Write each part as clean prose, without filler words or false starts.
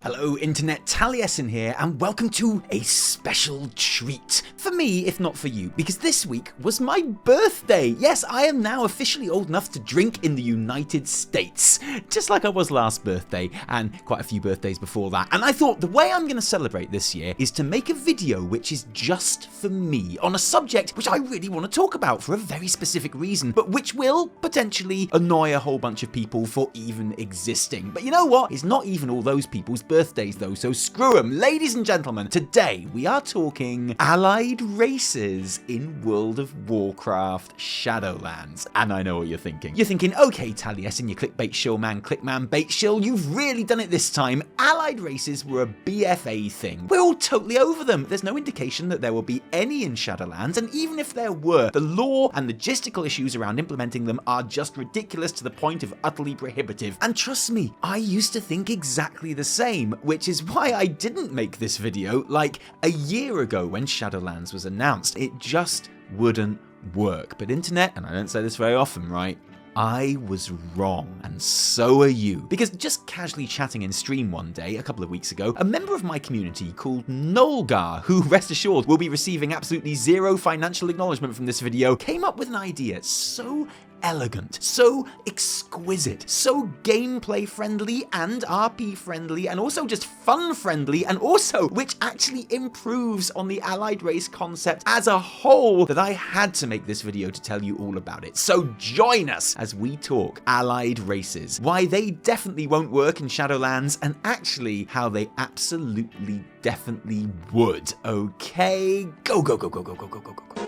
Hello Internet, Taliesin here, and welcome to a special treat. For me, if not for you, because this week was my birthday. Yes, I am now officially old enough to drink in the United States. Just like I was last birthday, and quite a few birthdays before that. And I thought the way I'm going to celebrate this year is to make a video which is just for me, on a subject which I really want to talk about for a very specific reason, but which will potentially annoy a whole bunch of people for even existing. But you know what? It's not even all those people's birthdays though, so screw them. Ladies and gentlemen, today we are talking allied races in World of Warcraft Shadowlands. And I know what you're thinking. You're thinking, okay Taliesin, you clickbait shill man, clickman bait shill, you've really done it this time. Allied races were a BFA thing. We're all totally over them. There's no indication that there will be any in Shadowlands, and even if there were, the lore and logistical issues around implementing them are just ridiculous to the point of utterly prohibitive. And trust me, I used to think exactly the same, which is why I didn't make this video like a year ago when Shadowlands was announced. It just wouldn't work. But internet, and I don't say this very often, right? I was wrong, and so are you. Because just casually chatting in stream one day, a couple of weeks ago, a member of my community called Nolgar, who rest assured will be receiving absolutely zero financial acknowledgement from this video, came up with an idea so elegant, so exquisite, so gameplay friendly and RP friendly, and also just fun friendly, and also which actually improves on the allied race concept as a whole, that I had to make this video to tell you all about it. So join us as we talk allied races, why they definitely won't work in Shadowlands, and actually how they absolutely definitely would. Okay, go, go, go, go, go, go, go, go, go, go.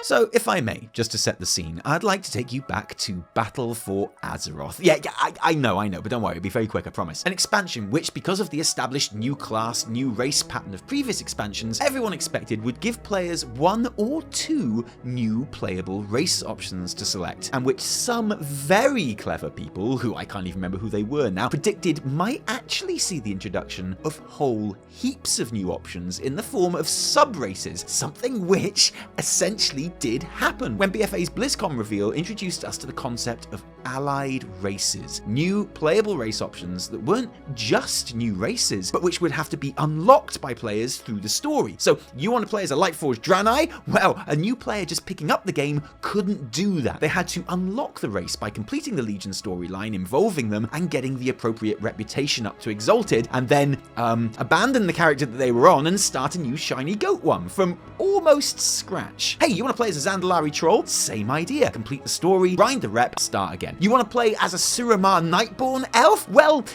So, if I may, just to set the scene, I'd like to take you back to Battle for Azeroth. Yeah, I know, but don't worry, it'll be very quick, I promise. An expansion which, because of the established new class, new race pattern of previous expansions, everyone expected would give players one or two new playable race options to select, and which some very clever people, who I can't even remember who they were now, predicted might actually see the introduction of whole heaps of new options in the form of sub-races, something which essentially did happen when BFA's BlizzCon reveal introduced us to the concept of allied races, new playable race options that weren't just new races, but which would have to be unlocked by players through the story. So you want to play as a Lightforged Draenei? Well, a new player just picking up the game couldn't do that. They had to unlock the race by completing the Legion storyline involving them and getting the appropriate reputation up to Exalted, and then abandon the character that they were on and start a new shiny goat one from almost scratch. Hey, you want to play as a Zandalari troll? Same idea. Complete the story, grind the rep, start again. You want to play as a Suramar Nightborn elf? Well,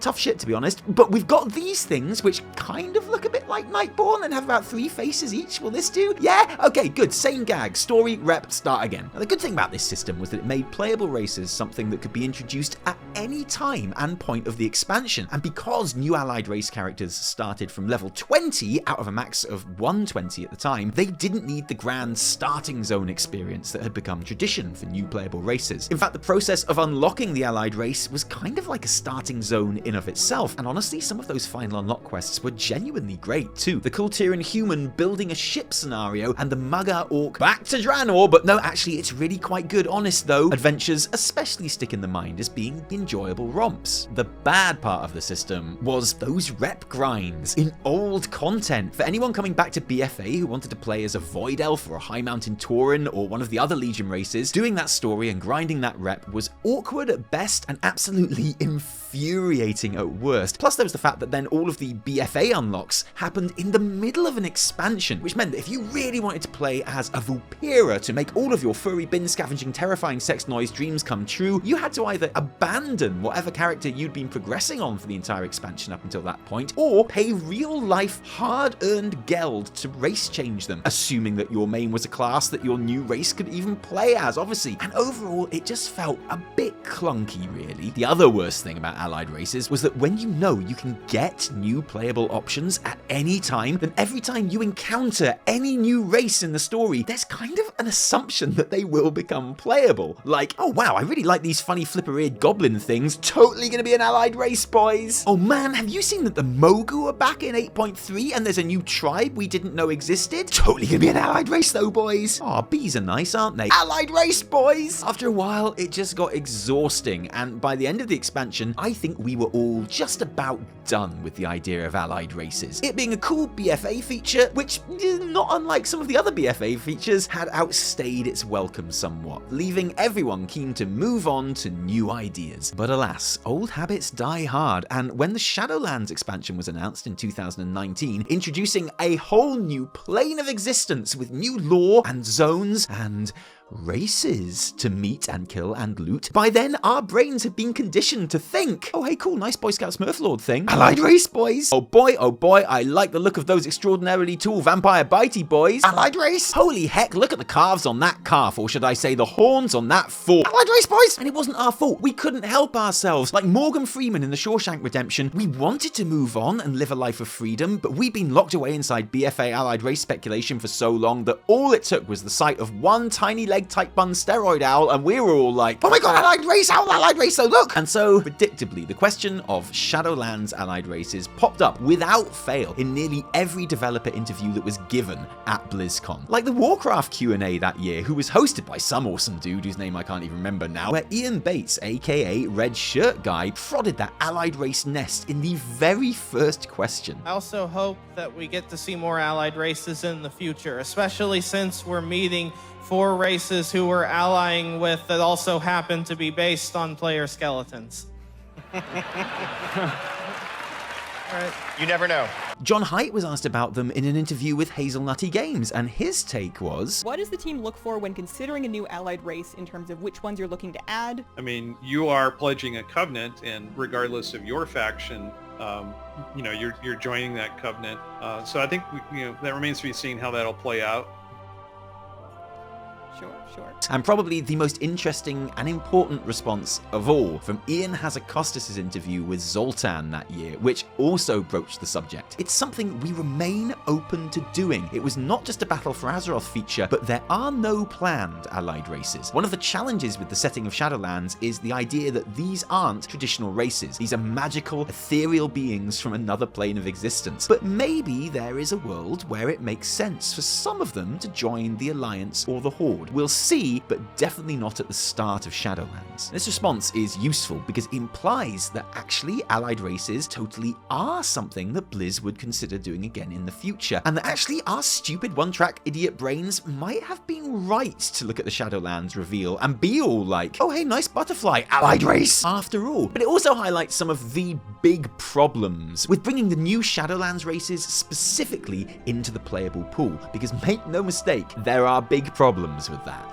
tough shit to be honest, but we've got these things which kind of look a bit like Nightborn and have about 3 faces each. Will this do? Yeah? Okay, good. Same gag. Story, rep, start again. Now, the good thing about this system was that it made playable races something that could be introduced at any time and point of the expansion. And because new allied race characters started from level 20 out of a max of 120 at the time, they didn't need the grand starting zone experience that had become tradition for new playable races. In fact, the process of unlocking the allied race was kind of like a starting zone in of itself, and honestly some of those final unlock quests were genuinely great too. The Kultiran human building a ship scenario and the Mugger orc back to Draenor, but no, actually it's really quite good honest though. Adventures especially stick in the mind as being enjoyable romps. The bad part of the system was those rep grinds in old content. For anyone coming back to BFA who wanted to play as a Void Elf or a High Mountain Tauren or one of the other Legion races, doing that story and grinding that rep was awkward at best and absolutely infuriating at worst. Plus there was the fact that then all of the BFA unlocks happened in the middle of an expansion, which meant that if you really wanted to play as a Vulpera to make all of your furry bin scavenging terrifying sex noise dreams come true, you had to either abandon whatever character you'd been progressing on for the entire expansion up until that point, or pay real life hard-earned geld to race change them, assuming that your main was a class that your new race could even play as, obviously. And overall it just felt a bit clunky really. The other worst thing about allied races was that when you know you can get new playable options at any time, then every time you encounter any new race in the story, there's kind of an assumption that they will become playable. Like, oh wow, I really like these funny flipper-eared goblin things, totally gonna be an allied race, boys. Oh man, have you seen that the Mogu are back in 8.3 and there's a new tribe we didn't know existed? Totally gonna be an allied race though, boys. Aw, bees are nice, aren't they? Allied race, boys! After a while, it just got exhausting, and by the end of the expansion, I I think we were all just about done with the idea of allied races. It being a cool BFA feature, which, not unlike some of the other BFA features, had outstayed its welcome somewhat, leaving everyone keen to move on to new ideas. But alas, old habits die hard, and when the Shadowlands expansion was announced in 2019, introducing a whole new plane of existence with new lore and zones and races to meet and kill and loot, by then our brains had been conditioned to think, oh hey cool, nice Boy Scout Smurflord thing, allied race boys, oh boy, I like the look of those extraordinarily tall vampire bitey boys, allied race, holy heck, look at the calves on that calf, or should I say the horns on that fork, allied race boys. And it wasn't our fault, we couldn't help ourselves. Like Morgan Freeman in the Shawshank Redemption, we wanted to move on and live a life of freedom, but we'd been locked away inside BFA allied race speculation for so long that all it took was the sight of one tiny leg type bun steroid owl, and we were all like, oh my god, allied race owl, allied race, so look! And so, predictably, the question of Shadowlands allied races popped up without fail in nearly every developer interview that was given at BlizzCon. Like the Warcraft Q&A that year, who was hosted by some awesome dude whose name I can't even remember now, where Ian Bates, aka Red Shirt Guy, prodded that allied race nest in the very first question. I also hope that we get to see more allied races in the future, especially since we're meeting 4 races who we're allying with that also happen to be based on player skeletons. Right. You never know. John Hight was asked about them in an interview with Hazelnutty Games, and his take was, what does the team look for when considering a new allied race in terms of which ones you're looking to add? I mean, you are pledging a covenant, and regardless of your faction, you're joining that covenant. So I think that remains to be seen how that'll play out. Sure. And probably the most interesting and important response of all from Ian Hazzikostas' interview with Zoltan that year, which also broached the subject. It's something we remain open to doing. It was not just a Battle for Azeroth feature, but there are no planned allied races. One of the challenges with the setting of Shadowlands is the idea that these aren't traditional races. These are magical, ethereal beings from another plane of existence. But maybe there is a world where it makes sense for some of them to join the Alliance or the Horde. We'll see, but definitely not at the start of Shadowlands. This response is useful because it implies that actually allied races totally are something that Blizz would consider doing again in the future, and that actually our stupid one-track idiot brains might have been right to look at the Shadowlands reveal and be all like, oh hey, nice butterfly, allied race, after all. But it also highlights some of the big problems with bringing the new Shadowlands races specifically into the playable pool, because make no mistake, there are big problems with that.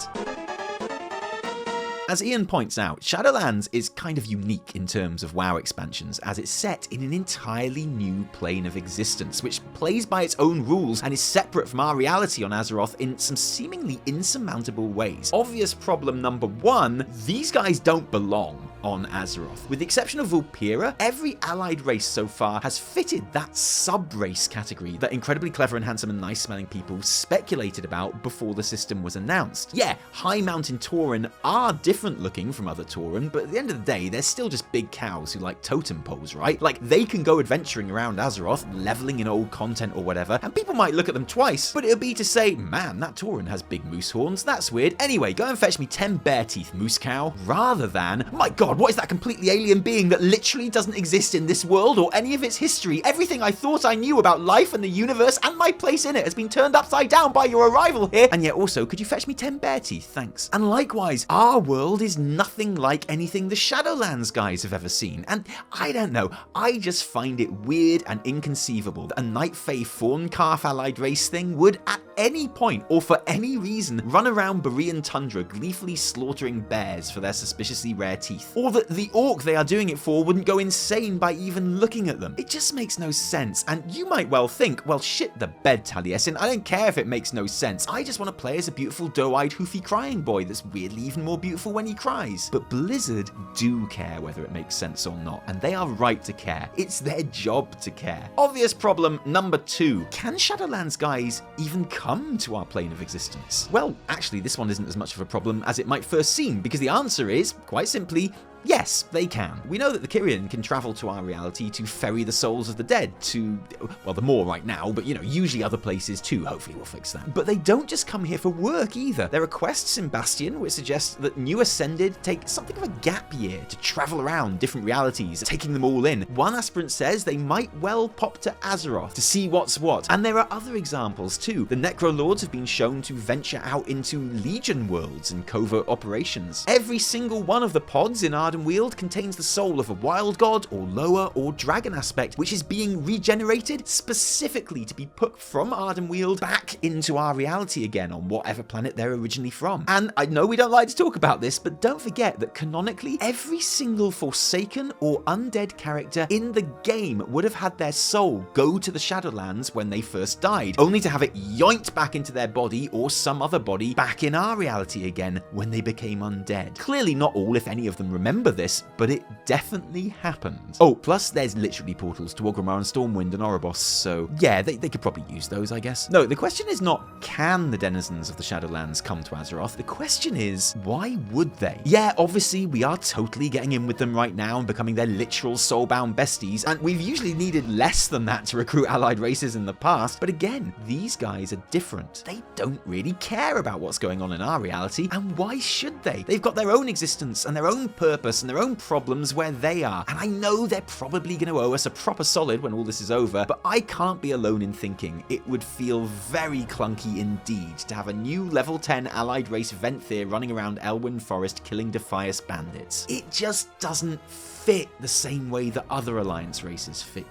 As Ian points out, Shadowlands is kind of unique in terms of WoW expansions, as it's set in an entirely new plane of existence, which plays by its own rules and is separate from our reality on Azeroth in some seemingly insurmountable ways. Obvious problem number 1, these guys don't belong on Azeroth. With the exception of Vulpera, every allied race so far has fitted that sub-race category that incredibly clever and handsome and nice-smelling people speculated about before the system was announced. Yeah, High Mountain Tauren are different looking from other Tauren, but at the end of the day, they're still just big cows who like totem poles, right? Like, they can go adventuring around Azeroth, leveling in old content or whatever, and people might look at them twice, but it'll be to say, man, that Tauren has big moose horns, that's weird. Anyway, go and fetch me 10 bare teeth, moose cow, rather than, my god, what is that completely alien being that literally doesn't exist in this world or any of its history? Everything I thought I knew about life and the universe and my place in it has been turned upside down by your arrival here, and yet also, could you fetch me 10 bare teeth, thanks. And likewise, our world is nothing like anything the Shadowlands guys have ever seen, and I don't know, I just find it weird and inconceivable that a Night Fae Fawn Calf allied race thing would at any point or for any reason run around Berean Tundra gleefully slaughtering bears for their suspiciously rare teeth, or that the orc they are doing it for wouldn't go insane by even looking at them. It just makes no sense, and you might well think, well shit the bed, Taliesin, I don't care if it makes no sense, I just want to play as a beautiful doe-eyed hoofy crying boy that's weirdly even more beautiful when he cries. But Blizzard do care whether it makes sense or not, and they are right to care. It's their job to care. Obvious problem number 2, can Shadowlands guys even come to our plane of existence? Well, actually this one isn't as much of a problem as it might first seem, because the answer is, quite simply, Yes, they can. We know that the Kyrian can travel to our reality to ferry the souls of the dead to, well, the Moor right now, but usually other places too. Hopefully we'll fix that. But they don't just come here for work either. There are quests in Bastion which suggest that new Ascended take something of a gap year to travel around different realities, taking them all in. One aspirant says they might well pop to Azeroth to see what's what. And there are other examples too. The Necrolords have been shown to venture out into Legion worlds and covert operations. Every single one of the pods in Ardenweald contains the soul of a wild god or lower or dragon aspect, which is being regenerated specifically to be put from Ardenweald back into our reality again on whatever planet they're originally from. And I know we don't like to talk about this, but don't forget that canonically, every single Forsaken or undead character in the game would have had their soul go to the Shadowlands when they first died, only to have it yoinked back into their body or some other body back in our reality again when they became undead. Clearly not all, if any of them, remember this, but it definitely happened. Oh, plus there's literally portals to Orgrimmar and Stormwind and Oribos, so yeah, they could probably use those, I guess. No, the question is not, can the denizens of the Shadowlands come to Azeroth? The question is, why would they? Yeah, obviously we are totally getting in with them right now and becoming their literal soulbound besties, and we've usually needed less than that to recruit allied races in the past, but again, these guys are different. They don't really care about what's going on in our reality, and why should they? They've got their own existence and their own purpose and their own problems where they are, and I know they're probably going to owe us a proper solid when all this is over, but I can't be alone in thinking it would feel very clunky indeed to have a new level 10 allied race Venthyr running around Elwyn Forest killing Defias bandits. It just doesn't fit the same way that other alliance races fit,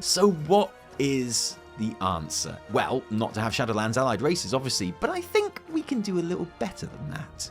So what is the answer? Well, not to have Shadowlands allied races, obviously, but I think we can do a little better than that.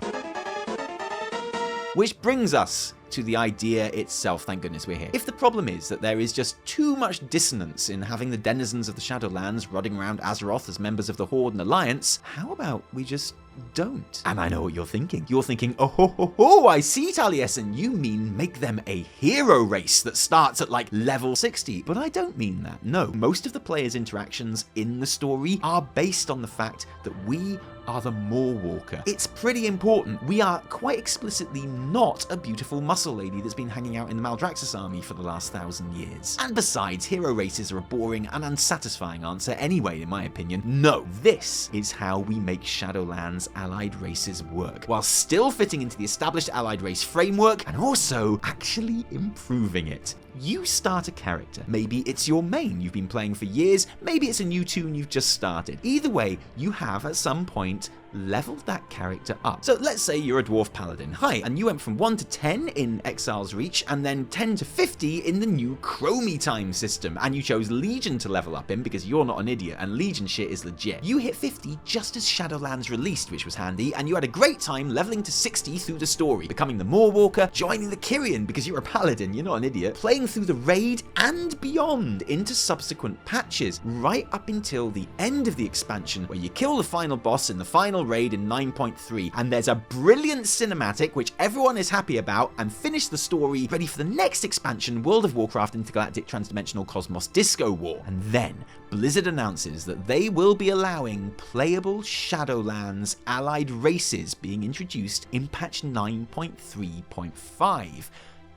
Which brings us to the idea itself. Thank goodness we're here. If the problem is that there is just too much dissonance in having the denizens of the Shadowlands running around Azeroth as members of the Horde and Alliance, how about we just don't? And I know what you're thinking. You're thinking, oh ho ho ho, I see, Taliesin, you mean make them a hero race that starts at like level 60. But I don't mean that. No, most of the players' interactions in the story are based on the fact that we are the Moorwalker. It's pretty important. We are quite explicitly not a beautiful muscle lady that's been hanging out in the Maldraxxus army for the last 1,000 years. And besides, hero races are a boring and unsatisfying answer anyway, in my opinion. No, this is how we make Shadowlands allied races work, while still fitting into the established allied race framework and also actually improving it. You start a character. Maybe it's your main you've been playing for years, maybe it's a new tune you've just started. Either way, you have at some point leveled that character up. So let's say you're a dwarf paladin, hi, and you went from 1 to 10 in Exile's Reach and then 10 to 50 in the new Chromie time system, and you chose Legion to level up in because you're not an idiot and Legion shit is legit. You hit 50 just as Shadowlands released, which was handy, and you had a great time leveling to 60 through the story, becoming the Moorwalker, joining the Kyrian because you're a paladin, you're not an idiot, playing through the raid and beyond into subsequent patches, right up until the end of the expansion where you kill the final boss in the final raid in 9.3, and there's a brilliant cinematic which everyone is happy about, and finish the story ready for the next expansion, World of Warcraft Intergalactic Transdimensional Cosmos Disco War. And then Blizzard announces that they will be allowing playable Shadowlands allied races being introduced in patch 9.3.5.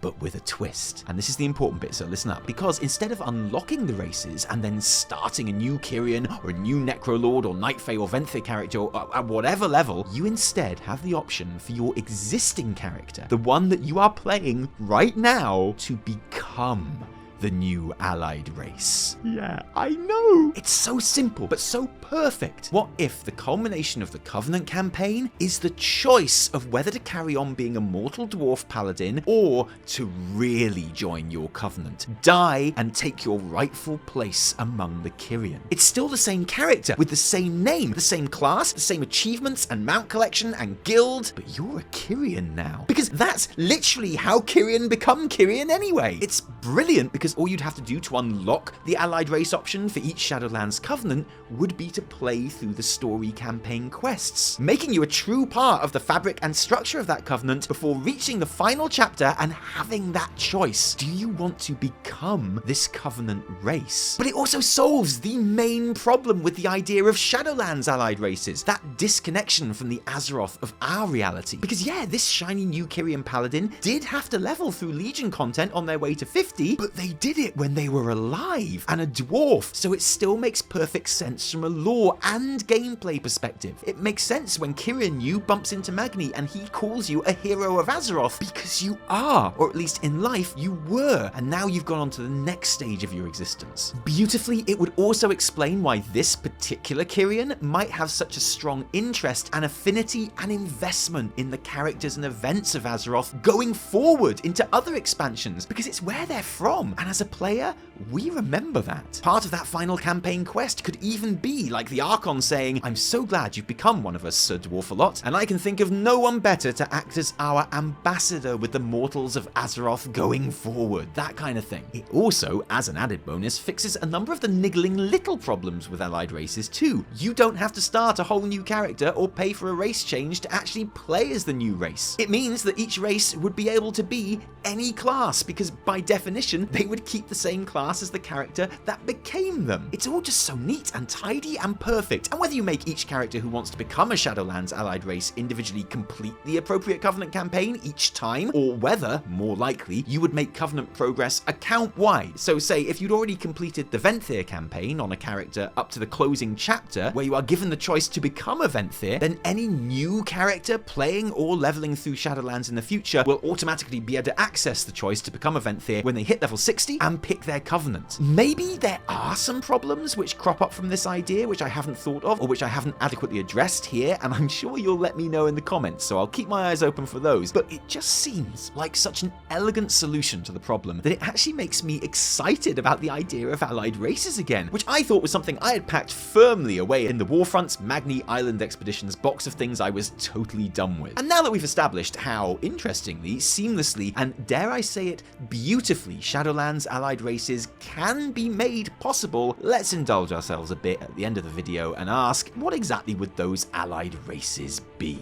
but with a twist. And this is the important bit, so listen up. Because instead of unlocking the races and then starting a new Kyrian or a new Necrolord or Nightfey or Venthyr character at whatever level, you instead have the option for your existing character, the one that you are playing right now, to become the new allied race. Yeah, I know. It's so simple, but so perfect. What if the culmination of the Covenant campaign is the choice of whether to carry on being a mortal dwarf paladin or to really join your Covenant, die and take your rightful place among the Kyrian? It's still the same character with the same name, the same class, the same achievements and mount collection and guild, but you're a Kyrian now. Because that's literally how Kyrian become Kyrian anyway. It's brilliant because all you'd have to do to unlock the allied race option for each Shadowlands Covenant would be to play through the story campaign quests, making you a true part of the fabric and structure of that Covenant before reaching the final chapter and having that choice. Do you want to become this Covenant race? But it also solves the main problem with the idea of Shadowlands allied races, that disconnection from the Azeroth of our reality. Because yeah, this shiny new Kyrian paladin did have to level through Legion content on their way to 50, but they did it when they were alive and a dwarf, so it still makes perfect sense from a lore and gameplay perspective. It makes sense when Kyrian you bumps into Magni and he calls you a hero of Azeroth, because you are, or at least in life you were, and now you've gone on to the next stage of your existence. Beautifully, it would also explain why this particular Kyrian might have such a strong interest and affinity and investment in the characters and events of Azeroth going forward into other expansions, because it's where they're from, and as a player, we remember that. Part of that final campaign quest could even be like the Archon saying, "I'm so glad you've become one of us, Sir Dwarfalot, and I can think of no one better to act as our ambassador with the mortals of Azeroth going forward." That kind of thing. It also, as an added bonus, fixes a number of the niggling little problems with allied races too. You don't have to start a whole new character or pay for a race change to actually play as the new race. It means that each race would be able to be any class, because by definition, they would keep the same class as the character that became them. It's all just so neat and tidy and perfect, and whether you make each character who wants to become a Shadowlands allied race individually complete the appropriate Covenant campaign each time, or whether, more likely, you would make Covenant progress account-wide. So say, if you'd already completed the Venthyr campaign on a character up to the closing chapter, where you are given the choice to become a Venthyr, then any new character playing or leveling through Shadowlands in the future will automatically be able to access the choice to become a Venthyr when they hit level 60 and pick their Covenant. Maybe there are some problems which crop up from this idea which I haven't thought of or which I haven't adequately addressed here, and I'm sure you'll let me know in the comments, so I'll keep my eyes open for those. But it just seems like such an elegant solution to the problem that it actually makes me excited about the idea of allied races again, which I thought was something I had packed firmly away in the Warfronts Magni Island Expeditions box of things I was totally done with. And now that we've established how, interestingly, seamlessly, and dare I say it, beautifully Shadowlands allied races can be made possible, let's indulge ourselves a bit at the end of the video and ask, what exactly would those allied races be?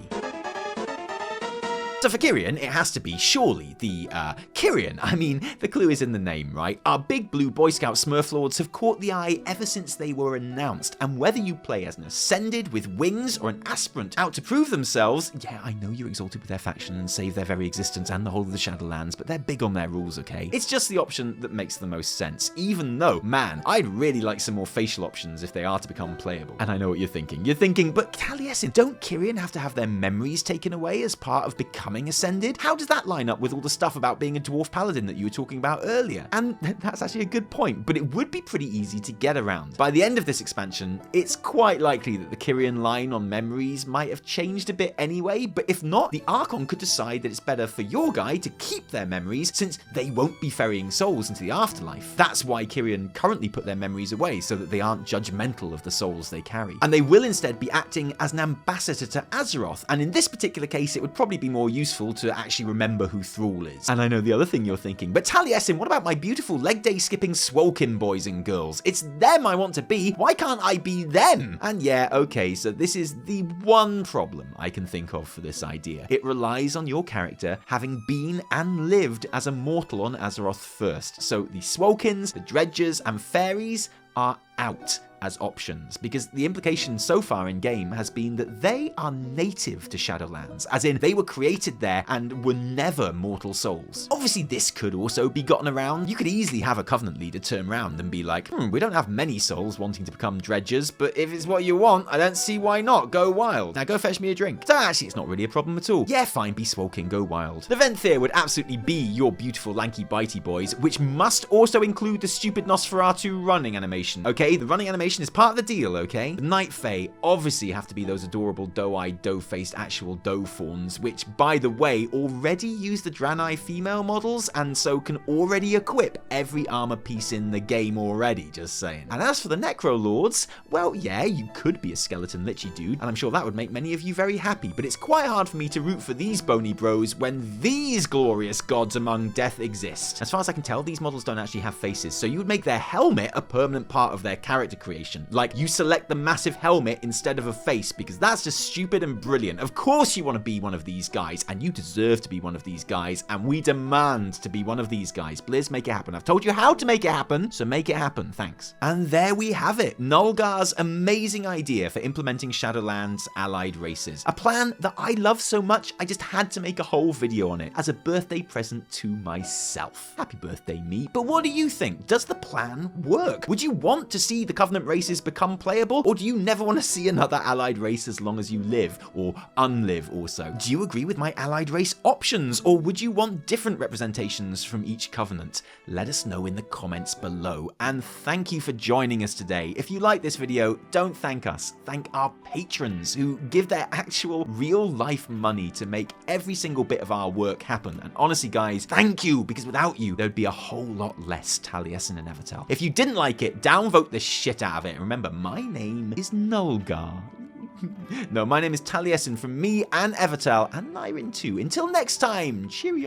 So for Kyrian, it has to be surely the, Kyrian. I mean, the clue is in the name, right? Our big blue Boy Scout Smurf Lords have caught the eye ever since they were announced, and whether you play as an Ascended with wings or an Aspirant out to prove themselves, yeah, I know you're exalted with their faction and save their very existence and the whole of the Shadowlands, but they're big on their rules, okay? It's just the option that makes the most sense, even though, man, I'd really like some more facial options if they are to become playable. And I know what you're thinking. You're thinking, but Taliesin, don't Kyrian have to have their memories taken away as part of becoming Ascended? How does that line up with all the stuff about being a dwarf paladin that you were talking about earlier? And that's actually a good point, but it would be pretty easy to get around. By the end of this expansion, it's quite likely that the Kyrian line on memories might have changed a bit anyway, but if not, the Archon could decide that it's better for your guy to keep their memories since they won't be ferrying souls into the afterlife. That's why Kyrian currently put their memories away, so that they aren't judgmental of the souls they carry. And they will instead be acting as an ambassador to Azeroth, and in this particular case, it would probably be more useful to actually remember who Thrall is. And I know the other thing you're thinking, but Taliesin, what about my beautiful leg day skipping Swolkin boys and girls? It's them I want to be. Why can't I be them? And yeah, okay, so this is the one problem I can think of for this idea. It relies on your character having been and lived as a mortal on Azeroth first. So the Swolkins, the Dredgers, and Fairies are out as options, because the implication so far in game has been that they are native to Shadowlands, as in they were created there and were never mortal souls. Obviously this could also be gotten around. You could easily have a Covenant leader turn around and be like, we don't have many souls wanting to become Dredgers, but if it's what you want, I don't see why not. Go wild. Now go fetch me a drink. So actually it's not really a problem at all. Yeah, fine, be Swolkin, go wild. The Venthyr would absolutely be your beautiful lanky bitey boys, which must also include the stupid Nosferatu running animation. Okay, okay? The running animation is part of the deal, okay? The Night Fae obviously have to be those adorable doe-eyed, doe-faced actual doe fawns, which, by the way, already use the Draenei female models, and so can already equip every armor piece in the game already, just saying. And as for the Necrolords, well, yeah, you could be a skeleton lichy dude, and I'm sure that would make many of you very happy, but it's quite hard for me to root for these bony bros when these glorious gods among death exist. As far as I can tell, these models don't actually have faces, so you would make their helmet a permanent part of their character creation. Like, you select the massive helmet instead of a face, because that's just stupid and brilliant. Of course you want to be one of these guys, and you deserve to be one of these guys, and we demand to be one of these guys. Blizz, make it happen. I've told you how to make it happen, so make it happen. Thanks. And there we have it. Nulgar's amazing idea for implementing Shadowlands Allied races. A plan that I love so much, I just had to make a whole video on it as a birthday present to myself. Happy birthday, me. But what do you think? Does the plan work? Would you want to see the Covenant races become playable, or do you never want to see another Allied race as long as you live, or unlive also? Do you agree with my Allied race options, or would you want different representations from each Covenant? Let us know in the comments below, and thank you for joining us today. If you like this video, don't thank us. Thank our patrons who give their actual real-life money to make every single bit of our work happen. And honestly, guys, thank you, because without you, there'd be a whole lot less Taliesin and Evitel. If you didn't like it, downvote the shit out of it. Remember, my name is Nulgar. No, my name is Taliesin from me and Evitel, and Nyrin too. Until next time, cheerio.